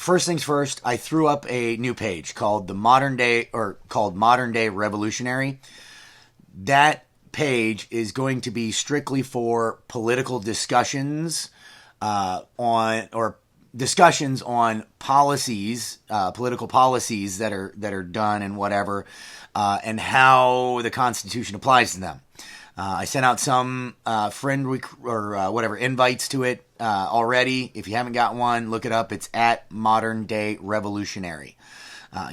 first things first, I threw up a new page called Modern Day Revolutionary. That page is going to be strictly for political discussions discussions on policies, political policies that are done and whatever, and how the Constitution applies to them. I sent out some invites to it already. If you haven't got one, look it up. It's at Modern Day Revolutionary.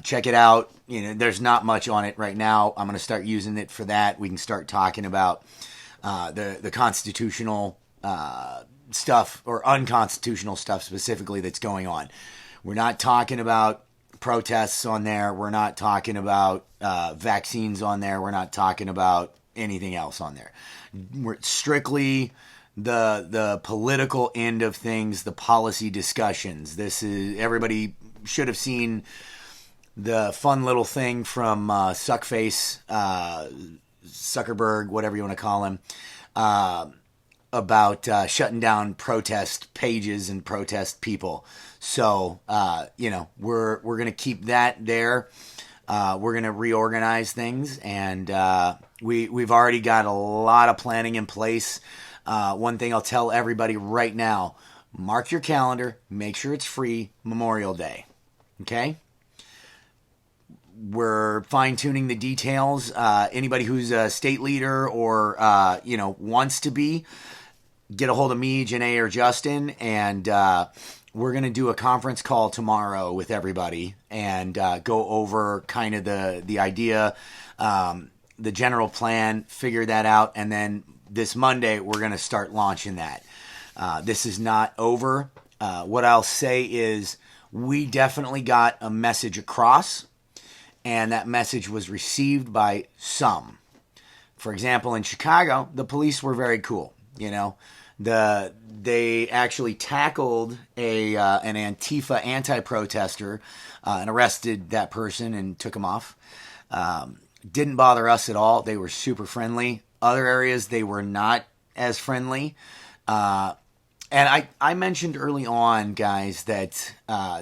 Check it out. There's not much on it right now. I'm going to start using it for that. We can start talking about the constitutional stuff or unconstitutional stuff specifically that's going on. We're not talking about protests on there. We're not talking about vaccines on there. We're not talking about anything else on there. We're strictly the political end of things, the policy discussions. Everybody should have seen the fun little thing from Suckface, Zuckerberg, whatever you want to call him, about shutting down protest pages and protest people. So, we're going to keep that there. We're going to reorganize things, and we've already got a lot of planning in place. One thing I'll tell everybody right now, mark your calendar, make sure it's free, Memorial Day. Okay? We're fine-tuning the details. Anybody who's a state leader or, wants to be, get a hold of me, Janae, or Justin, and we're going to do a conference call tomorrow with everybody and go over kind of the idea, the general plan, figure that out, and then this Monday we're going to start launching that. This is not over. What I'll say is we definitely got a message across, and that message was received by some. For example, in Chicago, the police were very cool. They actually tackled an Antifa anti-protester and arrested that person and took him off. Didn't bother us at all. They were super friendly. Other areas, they were not as friendly. And I mentioned early on, guys, that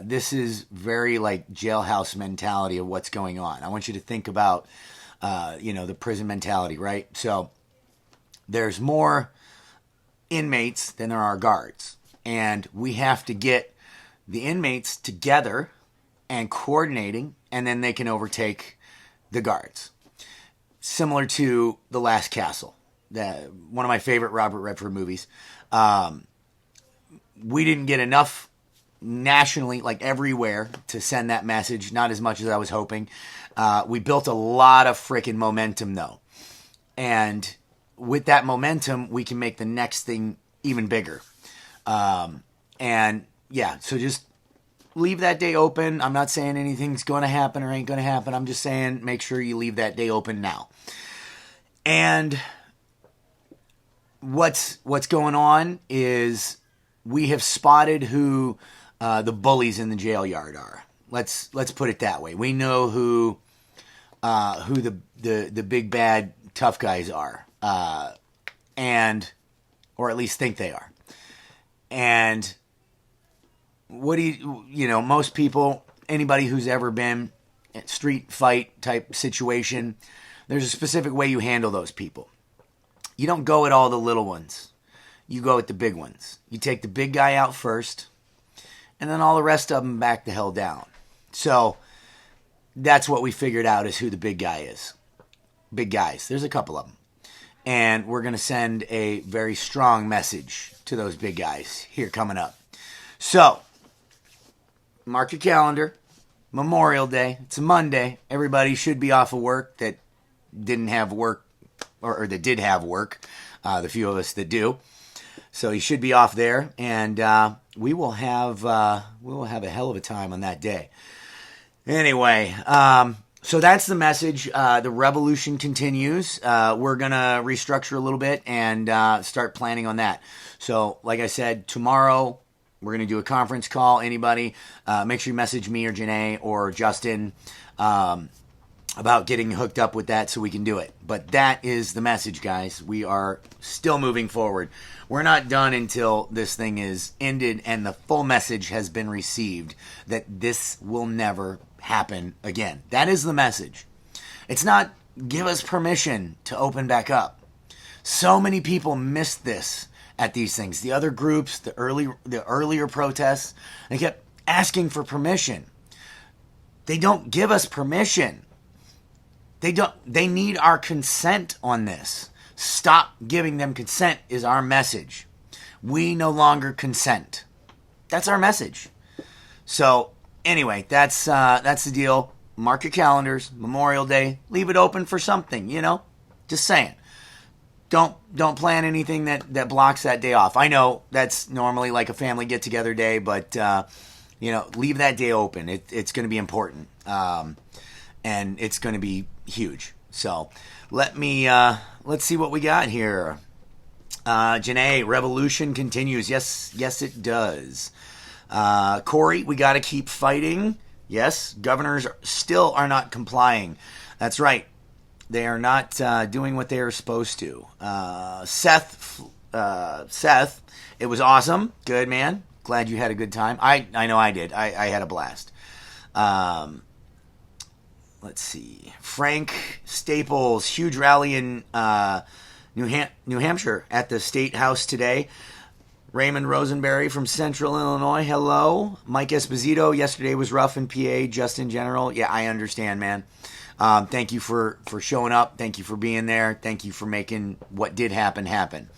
this is very like jailhouse mentality of what's going on. I want you to think about, the prison mentality, right? So there's more inmates than there are guards. And we have to get the inmates together and coordinating, and then they can overtake the guards. Similar to The Last Castle, one of my favorite Robert Redford movies. We didn't get enough nationally, like everywhere, to send that message. Not as much as I was hoping. We built a lot of freaking momentum, though. And with that momentum, we can make the next thing even bigger. So just leave that day open. I'm not saying anything's going to happen or ain't going to happen. I'm just saying make sure you leave that day open now. And what's going on is we have spotted who the bullies in the jail yard are. Let's put it that way. We know who the big bad tough guys are. Or at least think they are. And most people, anybody who's ever been in street fight type situation, there's a specific way you handle those people. You don't go at all the little ones. You go at the big ones. You take the big guy out first, and then all the rest of them back the hell down. So that's what we figured out is who the big guy is. Big guys. There's a couple of them. And we're going to send a very strong message to those big guys here coming up. So, mark your calendar. Memorial Day. It's a Monday. Everybody should be off of work that didn't have work, or that did have work. The few of us that do. So you should be off there. And we will have a hell of a time on that day. Anyway, so that's the message. The revolution continues. We're going to restructure a little bit and start planning on that. So, like I said, tomorrow we're going to do a conference call. Anybody, make sure you message me or Janae or Justin. about getting hooked up with that so we can do it. But that is the message, guys. We are still moving forward. We're not done until this thing is ended and the full message has been received that this will never happen again. That is the message. It's not give us permission to open back up. So many people missed this at these things. The other groups, the earlier protests, they kept asking for permission. They don't give us permission. They need our consent on this. Stop giving them consent is our message. We no longer consent. That's our message. So anyway, that's the deal. Mark your calendars, Memorial Day, leave it open for something, Just saying. Don't plan anything that blocks that day off. I know that's normally like a family get together day, but leave that day open. It's going to be important. And it's going to be huge. So let's see what we got here. Janae, revolution continues. Yes, it does. Corey, we got to keep fighting. Yes, governors still are not complying. That's right. They are not doing what they are supposed to. Seth, it was awesome. Good, man. Glad you had a good time. I know I did. I had a blast. Let's see. Frank Staples, huge rally in New Hampshire at the State House today. Raymond Rosenberry from Central Illinois, hello. Mike Esposito, yesterday was rough in PA, just in general. Yeah, I understand, man. Thank you for showing up. Thank you for being there. Thank you for making what did happen.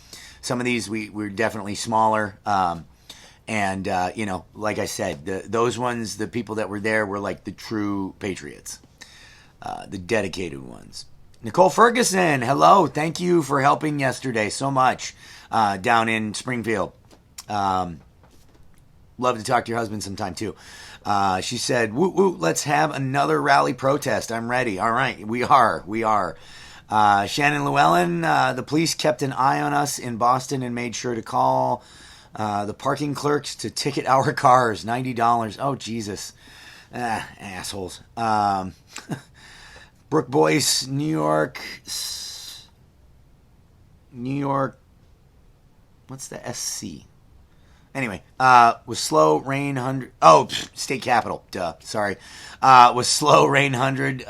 Some of these we're definitely smaller. And like I said, those ones, the people that were there were like the true patriots. The dedicated ones. Nicole Ferguson, hello. Thank you for helping yesterday so much down in Springfield. Love to talk to your husband sometime too. She said, "Woo woo, let's have another rally protest. I'm ready." All right, we are. Shannon Llewellyn, the police kept an eye on us in Boston and made sure to call the parking clerks to ticket our cars. $90. Oh Jesus, assholes. Brooke Boyce, New York. What's the SC? Anyway, was slow rain 100. Oh, state capital. Duh. Sorry. Was slow rain 100.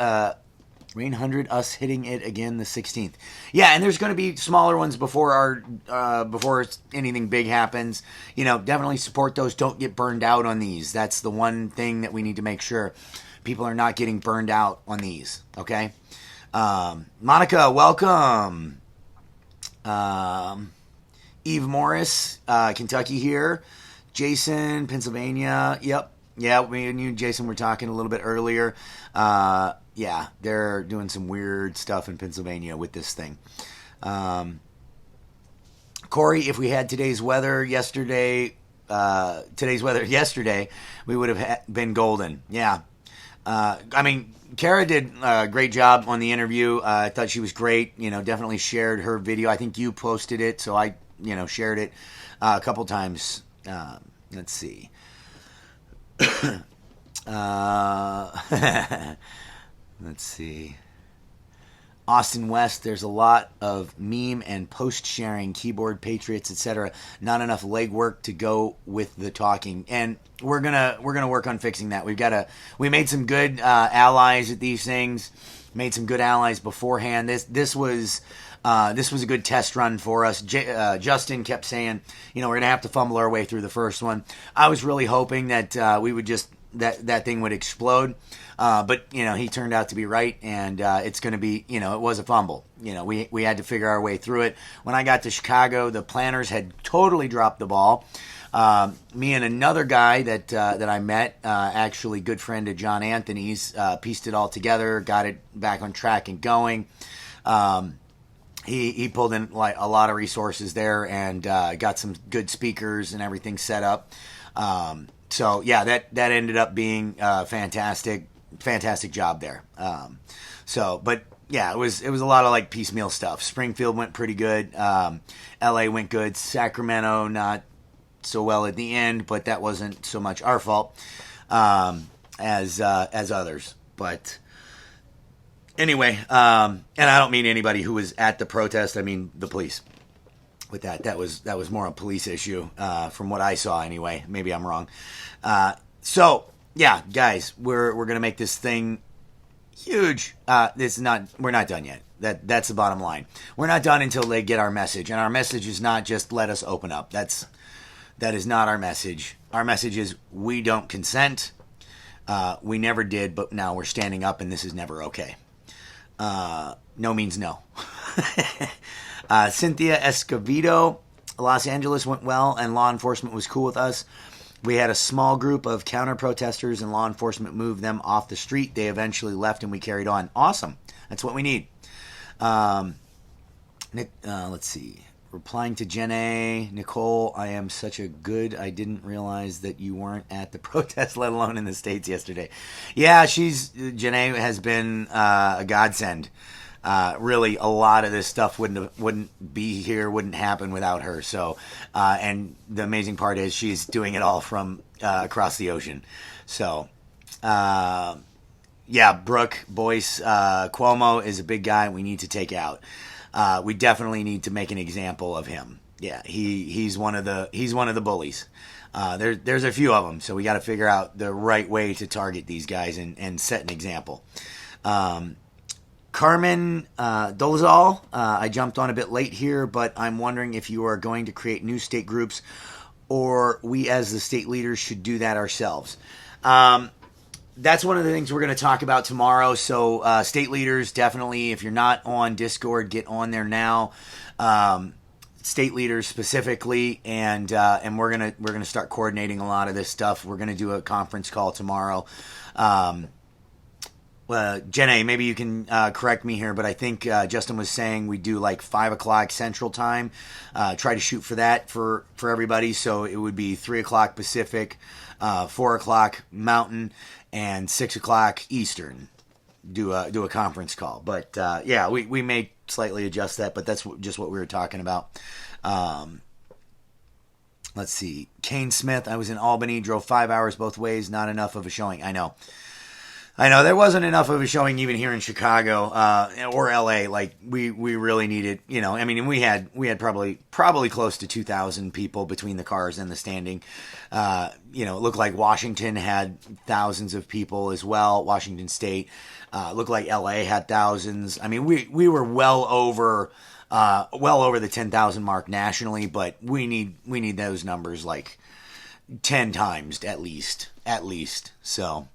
Rain 100. Us hitting it again the 16th. Yeah, and there's going to be smaller ones before anything big happens. Definitely support those. Don't get burned out on these. That's the one thing that we need to make sure. People are not getting burned out on these, okay? Monica, welcome. Eve Morris, Kentucky here. Jason, Pennsylvania. Yep. Yeah, me and you, Jason, were talking a little bit earlier. Yeah, they're doing some weird stuff in Pennsylvania with this thing. Corey, if we had today's weather yesterday, we would have been golden. Yeah. Kara did a great job on the interview. I thought she was great. Definitely shared her video. I think you posted it, so I, shared it a couple times. Let's see. Let's see. Austin West, there's a lot of meme and post sharing, keyboard patriots, etc. Not enough legwork to go with the talking, and we're gonna work on fixing that. We made some good allies at these things, made some good allies beforehand. This was a good test run for us. Justin kept saying, we're gonna have to fumble our way through the first one. I was really hoping that we would just that thing would explode. But he turned out to be right, and it's going to be, it was a fumble. We had to figure our way through it. When I got to Chicago, the planners had totally dropped the ball. Me and another guy that I met, actually good friend of John Anthony's, pieced it all together, got it back on track and going. He pulled in like a lot of resources there and got some good speakers and everything set up. So yeah, that ended up being fantastic job there. But yeah, it was a lot of like piecemeal stuff. Springfield went pretty good. LA went good. Sacramento not so well at the end, but that wasn't so much our fault as others. But Anyway, and I don't mean anybody who was at the protest. I mean the police. With that was more a police issue, from what I saw anyway. Maybe I'm wrong. So yeah, guys, we're gonna make this thing huge. We're not done yet. That's the bottom line. We're not done until they get our message, and our message is not just let us open up. That is not our message. Our message is we don't consent. We never did, but now we're standing up, and this is never okay. No means no. Cynthia Escovedo, Los Angeles went well, and law enforcement was cool with us. We had a small group of counter-protesters, and law enforcement moved them off the street. They eventually left, and we carried on. Awesome. That's what we need. Let's see. Replying to Jen A. Nicole, I am such a good. I didn't realize that you weren't at the protest, let alone in the States yesterday. Yeah, Jen A. has been a godsend. Really, a lot of this stuff wouldn't be here, wouldn't happen without her. So, and the amazing part is she's doing it all from across the ocean. So, yeah, Brooke Boyce, Cuomo is a big guy we need to take out. We definitely need to make an example of him. Yeah, he's one of the bullies. There's a few of them, so we got to figure out the right way to target these guys and set an example. Carmen Dolezal, I jumped on a bit late here, but I'm wondering if you are going to create new state groups, or we as the state leaders should do that ourselves. That's one of the things we're going to talk about tomorrow. So state leaders, definitely, if you're not on Discord, get on there now. State leaders specifically, and we're gonna start coordinating a lot of this stuff. We're gonna do a conference call tomorrow. Jenna, maybe you can correct me here, but I think Justin was saying we do like 5 o'clock Central Time. Try to shoot for that for everybody. So it would be 3 o'clock Pacific, 4 o'clock Mountain, and 6 o'clock Eastern. Do a conference call. But yeah, we may slightly adjust that, but that's just what we were talking about. Let's see. Kane Smith, I was in Albany, drove 5 hours both ways. Not enough of a showing. I know. There wasn't enough of a showing even here in Chicago or LA. Like we really needed, I mean, we had probably close to 2,000 people between the cars and the standing. It looked like Washington had thousands of people as well. Washington State looked like LA had thousands. I mean, we were well over the 10,000 mark nationally, but we need those numbers like 10 times at least. So.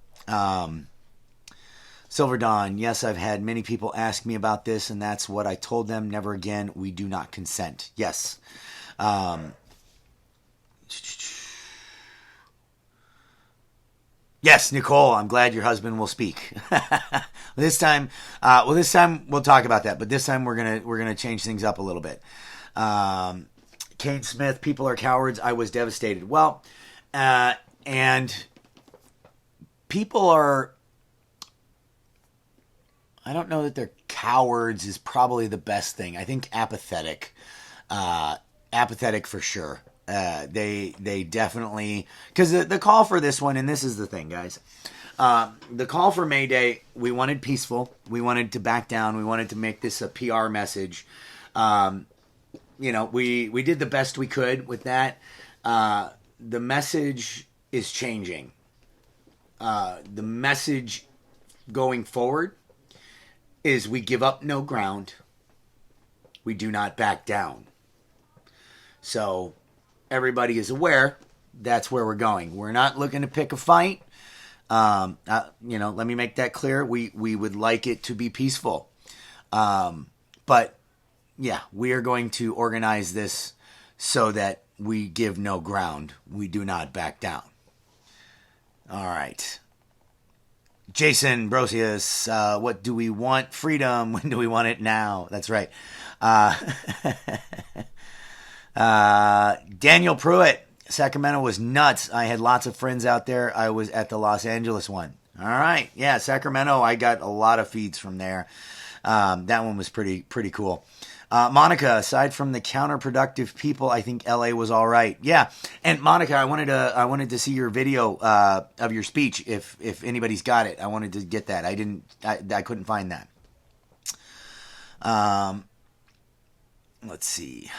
Silver Dawn, yes, I've had many people ask me about this, and that's what I told them. Never again. We do not consent. Yes. Yes, Nicole, I'm glad your husband will speak. This time we'll talk about that, but this time we're gonna change things up a little bit. Kane Smith, people are cowards. I was devastated. Well, and people are. I don't know that they're cowards is probably the best thing. I think apathetic for sure. They definitely, because the call for this one, and this is the thing, guys. The call for May Day, we wanted peaceful. We wanted to back down. We wanted to make this a PR message. We did the best we could with that. The message is changing. The message going forward is we give up no ground. We do not back down. So everybody is aware that's where we're going. We're not looking to pick a fight. Let me make that clear. We would like it to be peaceful. But yeah, we are going to organize this so that we give no ground. We do not back down. All right. Jason Brosius, what do we want? Freedom. When do we want it? Now. That's right. Daniel Pruitt, Sacramento was nuts. I had lots of friends out there. I was at the Los Angeles one. All right. Yeah, Sacramento, I got a lot of feeds from there. That one was pretty cool. Monica, aside from the counterproductive people, I think LA was all right. Yeah, and Monica, I wanted to see your video of your speech. If anybody's got it, I wanted to get that. I couldn't find that. Um, let's see.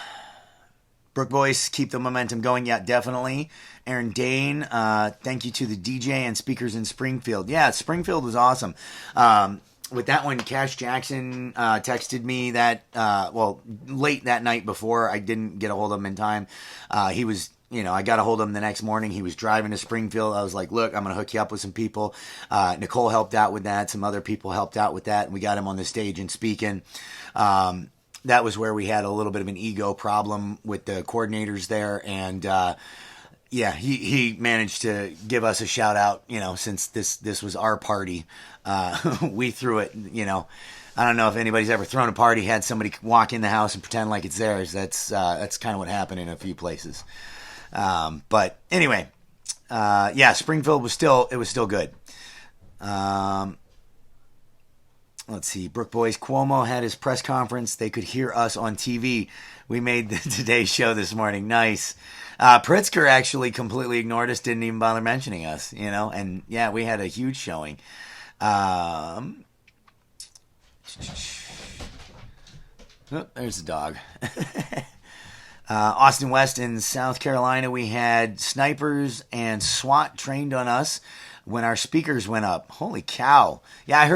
Brook Boys, keep the momentum going. Yeah, definitely. Aaron Dane, thank you to the DJ and speakers in Springfield. Yeah, Springfield was awesome. With that one, Cash Jackson texted me that, late that night before. I didn't get a hold of him in time. He was, I got a hold of him the next morning. He was driving to Springfield. I was like, look, I'm going to hook you up with some people. Nicole helped out with that. Some other people helped out with that. And we got him on the stage and speaking. That was where we had a little bit of an ego problem with the coordinators there. And, he managed to give us a shout out, since this was our party. We threw it, I don't know if anybody's ever thrown a party, had somebody walk in the house and pretend like it's theirs. That's kind of what happened in a few places. But anyway, Springfield was still good. Let's see. Brook Boys, Cuomo had his press conference. They could hear us on TV. We made the Today Show this morning. Nice. Pritzker actually completely ignored us, didn't even bother mentioning us, and yeah, we had a huge showing. Oh, there's the dog. Austin West in South Carolina, we had snipers and SWAT trained on us when our speakers went up. Holy cow. Yeah, I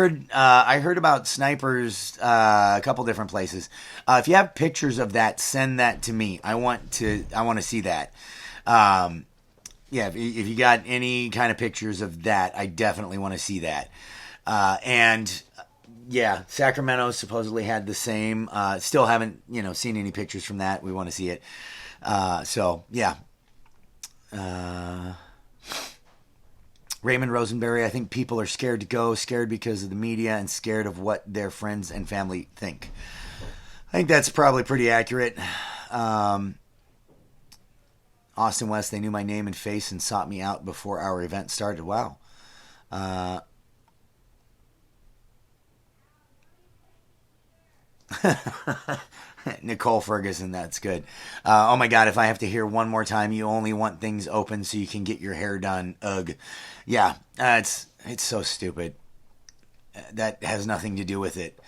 heard about snipers a couple different places. If you have pictures of that, send that to me. I want to see that. If you got any kind of pictures of that, I definitely want to see that. Sacramento supposedly had the same. Still haven't, seen any pictures from that. We want to see it. Raymond Rosenberry, I think people are scared to go, scared because of the media and scared of what their friends and family think. I think that's probably pretty accurate. Austin West, they knew my name and face and sought me out before our event started. Wow. Nicole Ferguson, that's good. Oh my God, if I have to hear one more time, you only want things open so you can get your hair done. Ugh. Yeah, it's so stupid. That has nothing to do with it.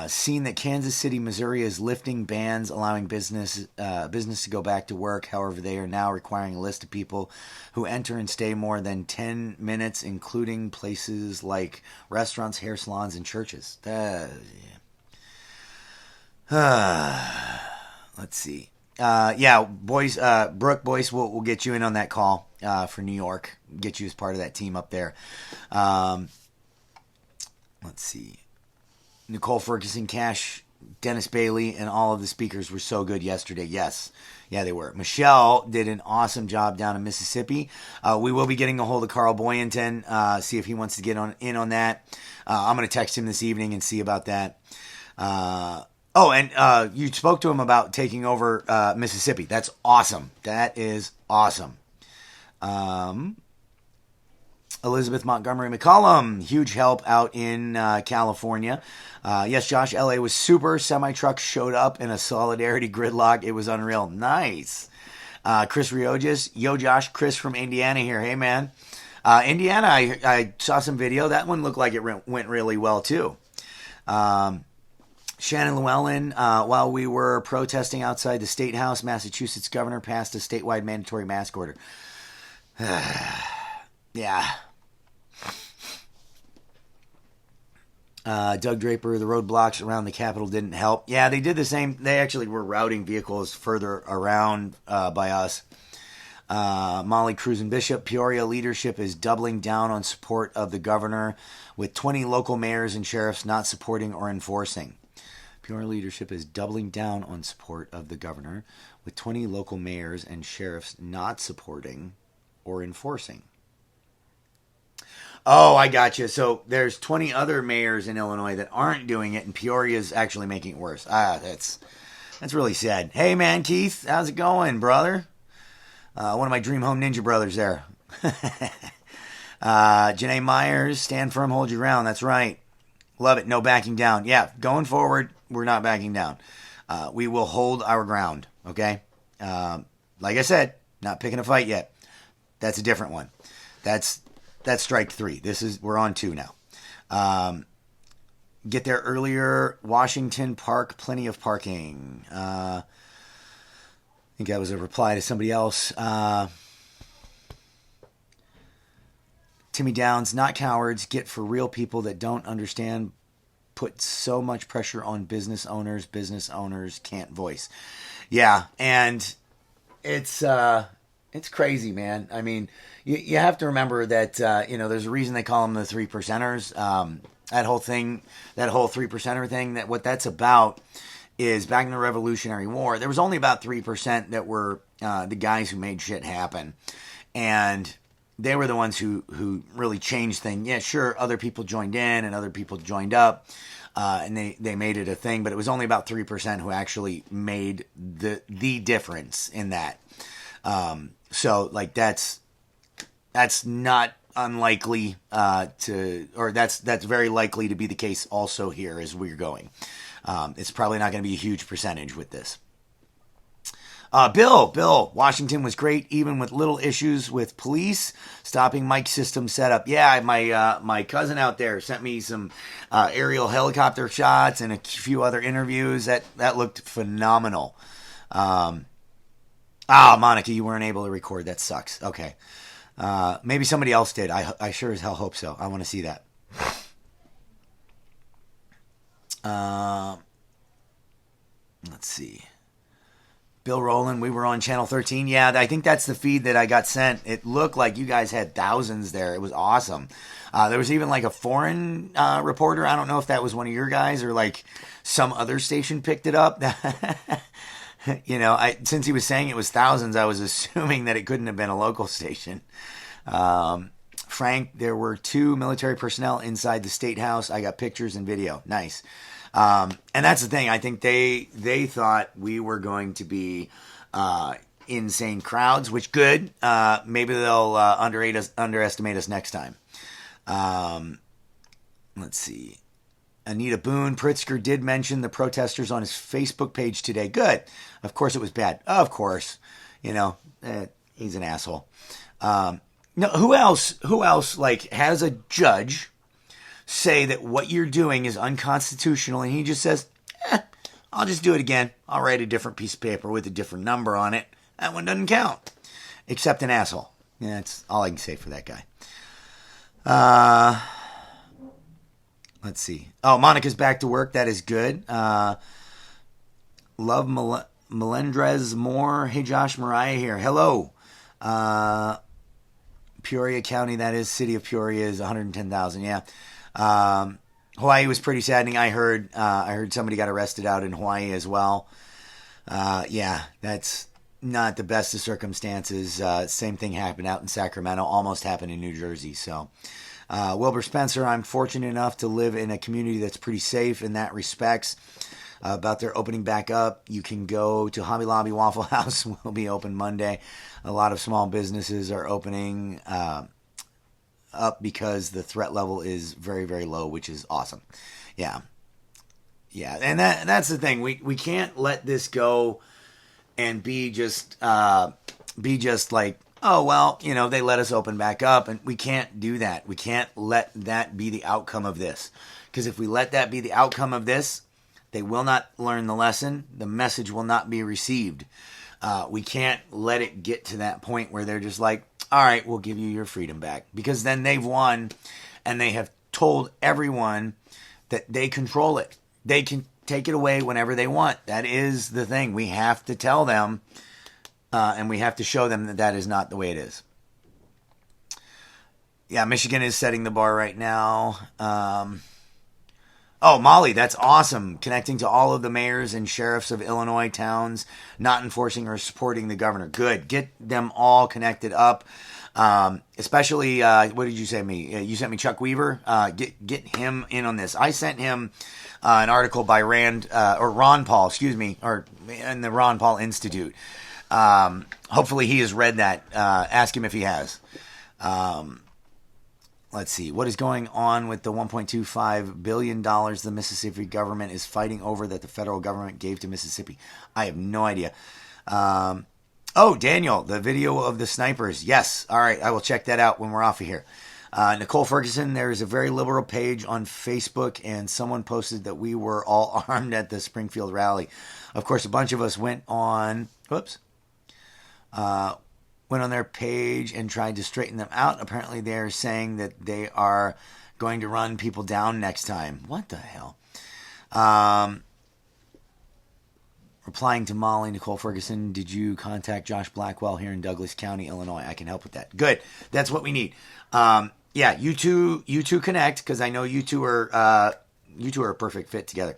Seen that Kansas City, Missouri is lifting bans allowing business to go back to work. However, they are now requiring a list of people who enter and stay more than 10 minutes, including places like restaurants, hair salons, and churches. Let's see. Boys, Brooke Boyce, we'll get you in on that call for New York. Get you as part of that team up there. Let's see. Nicole Ferguson, Cash, Dennis Bailey, and all of the speakers were so good yesterday. Yes. Yeah, they were. Michelle did an awesome job down in Mississippi. We will be getting a hold of Carl Boyenton, see if he wants to get in on that. I'm going to text him this evening and see about that. You spoke to him about taking over Mississippi. That's awesome. That is awesome. Elizabeth Montgomery McCollum, huge help out in California. Yes, Josh, LA was super. Semi-truck showed up in a solidarity gridlock. It was unreal. Nice. Chris Riogis, yo Josh, Chris from Indiana here. Hey, man. Indiana, I saw some video. That one looked like it went really well, too. Shannon Llewellyn, while we were protesting outside the State House, Massachusetts governor passed a statewide mandatory mask order. Yeah. Doug Draper, the roadblocks around the Capitol didn't help. Yeah, they did the same. They actually were routing vehicles further around by us. Molly Cruz and Bishop, Peoria leadership is doubling down on support of the governor, with 20 local mayors and sheriffs not supporting or enforcing. Peoria leadership is doubling down on support of the governor, with 20 local mayors and sheriffs not supporting or enforcing. Oh, I got you. So there's 20 other mayors in Illinois that aren't doing it, and Peoria's actually making it worse. That's really sad. Hey, man, Keith, how's it going, brother? One of my Dream Home Ninja brothers there. Janae Myers, stand firm, hold your ground. That's right. Love it. No backing down. Yeah, going forward, we're not backing down. We will hold our ground, okay? Like I said, not picking a fight yet. That's a different one. That's strike 3. We're on 2 now. Get there earlier. Washington Park, plenty of parking. I think that was a reply to somebody else. Timmy Downs, not cowards. Get for real people that don't understand. Put so much pressure on business owners. Business owners can't voice. Yeah, and it's crazy, man. I mean, you have to remember that there's a reason they call them the 3%ers. That whole 3%er thing. That what that's about is back in the Revolutionary War, there was only about 3% that were the guys who made shit happen, and they were the ones who really changed things. Yeah, sure, other people joined in and other people joined up, and they made it a thing, but it was only about 3% who actually made the difference in that. So like that's not unlikely that's very likely to be the case also here as we're going. It's probably not going to be a huge percentage with this. Bill, Washington was great, even with little issues with police stopping mic system setup. Yeah, my cousin out there sent me some aerial helicopter shots and a few other interviews. That looked phenomenal. Monica, you weren't able to record. That sucks. Okay. Maybe somebody else did. I sure as hell hope so. I want to see that. Let's see. Bill Rowland, we were on Channel 13. Yeah, I think that's the feed that I got sent. It looked like you guys had thousands there. It was awesome. There was even like a foreign reporter. I don't know if that was one of your guys or like some other station picked it up. Since he was saying it was thousands, I was assuming that it couldn't have been a local station. Frank, there were 2 military personnel inside the State House. I got pictures and video. Nice. And that's the thing. I think they thought we were going to be insane crowds, which good. Maybe they'll underestimate us next time. Let's see. Anita Boone, Pritzker did mention the protesters on his Facebook page today. Good. Of course it was bad. Of course. He's an asshole. No, who else like has a judge say that what you're doing is unconstitutional and he just says, I'll just do it again. I'll write a different piece of paper with a different number on it. That one doesn't count. Except an asshole. Yeah, that's all I can say for that guy. Let's see. Oh, Monica's back to work. That is good. Love Melendrez Moore. Hey, Josh, Mariah here. Hello. Peoria County, that is. City of Peoria is 110,000. Yeah. Hawaii was pretty saddening. I heard somebody got arrested out in Hawaii as well. Yeah, that's not the best of circumstances. Same thing happened out in Sacramento. Almost happened in New Jersey. So, Wilbur Spencer, I'm fortunate enough to live in a community that's pretty safe in that respects. About their opening back up, you can go to Hobby Lobby Waffle House. Will be open Monday. A lot of small businesses are opening up because the threat level is very, very low, which is awesome. Yeah, and that's the thing. We can't let this go and be just like, oh well, they let us open back up, and we can't do that. We can't let that be the outcome of this, because if we let that be the outcome of this, they will not learn the lesson. The message will not be received. We can't let it get to that point where they're just like, all right, we'll give you your freedom back. Because then they've won, and they have told everyone that they control it. They can take it away whenever they want. That is the thing. We have to tell them, and we have to show them that that is not the way it is. Yeah, Michigan is setting the bar right now. Oh, Molly, that's awesome. Connecting to all of the mayors and sheriffs of Illinois towns not enforcing or supporting the governor. Good. Get them all connected up. Especially, what did you send me? You sent me Chuck Weaver. Get him in on this. I sent him an article by Ron Paul, or in the Ron Paul Institute. Hopefully he has read that. Ask him if he has. Let's see. What is going on with the $1.25 billion the Mississippi government is fighting over that the federal government gave to Mississippi? I have no idea. Oh, Daniel, the video of the snipers. Yes. All right. I will check that out when we're off of here. Nicole Ferguson, there's a very liberal page on Facebook, and someone posted that we were all armed at the Springfield rally. Of course, a bunch of us went on their page and tried to straighten them out. Apparently, they're saying that they are going to run people down next time. What the hell? Replying to Molly, Nicole Ferguson, did you contact Josh Blackwell here in Douglas County, Illinois? I can help with that. Good. That's what we need. Yeah, you two connect, because I know you two are a perfect fit together.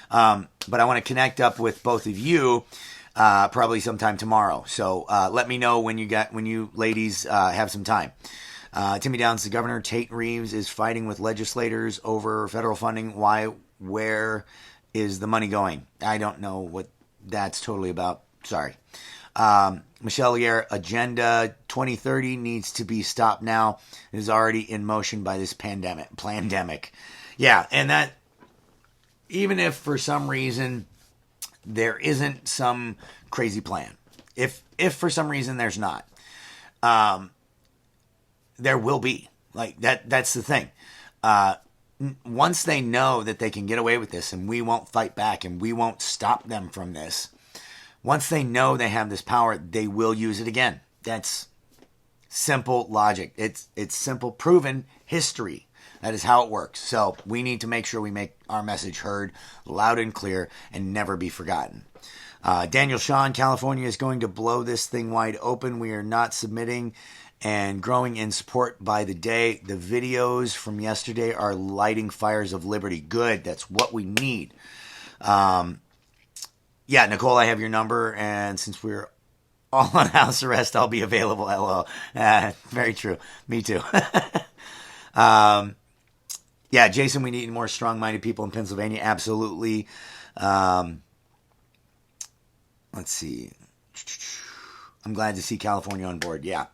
But I want to connect up with both of you probably sometime tomorrow. So let me know when you ladies have some time. Timmy Downs, the governor, Tate Reeves, is fighting with legislators over federal funding. Where is the money going? I don't know what that's totally about. Sorry. Michelle Lier, Agenda 2030 needs to be stopped now. It is already in motion by this pandemic. Yeah, and that, even if for some reason there isn't some crazy plan, if for some reason there's not, there will be. Like, that's the thing. Once they know that they can get away with this and we won't fight back and we won't stop them from this, once they know they have this power, they will use it again. That's simple logic. It's simple, proven history. That is how it works. So we need to make sure we make our message heard loud and clear and never be forgotten. Daniel Sean, California is going to blow this thing wide open. We are not submitting and growing in support by the day. The videos from yesterday are lighting fires of liberty. Good. That's what we need. Yeah, Nicole, I have your number, and since we're all on house arrest, I'll be available. LOL. Very true. Me too. Yeah, Jason, we need more strong-minded people in Pennsylvania. Absolutely. Let's see. I'm glad to see California on board. Yeah.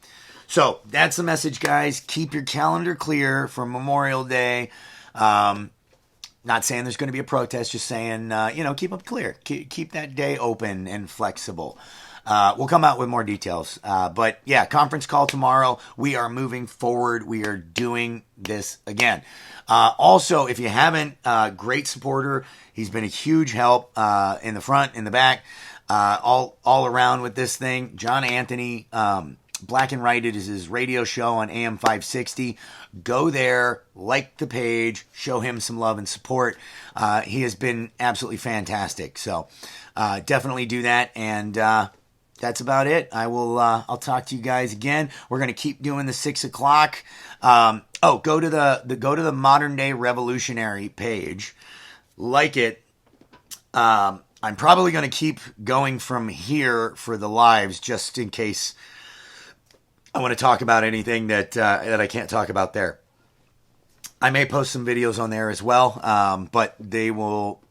So that's the message, guys. Keep your calendar clear for Memorial Day. Not saying there's going to be a protest, just saying, keep them clear. Keep that day open and flexible. We'll come out with more details. But yeah, conference call tomorrow. We are moving forward. We are doing this again. Also, if you haven't, great supporter. He's been a huge help in the front, in the back, all around with this thing. John Anthony, Black and Right, it is his radio show on AM 560. Go there, like the page, show him some love and support. He has been absolutely fantastic. So definitely do that. And that's about it. I'll talk to you guys again. We're going to keep doing the 6 o'clock. Go to the Modern Day Revolutionary page. Like it. I'm probably going to keep going from here for the lives, just in case I want to talk about anything that I can't talk about there. I may post some videos on there as well, but they will,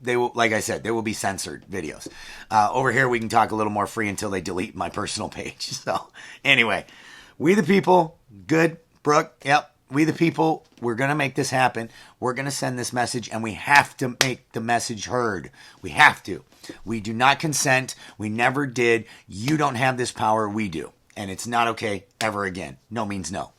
like I said, they will be censored videos. Over here, we can talk a little more free until they delete my personal page. So anyway, we the people, good, Brooke, yep. We the people, we're going to make this happen. We're going to send this message, and we have to make the message heard. We have to. We do not consent. We never did. You don't have this power. We do. And it's not okay ever again. No means no.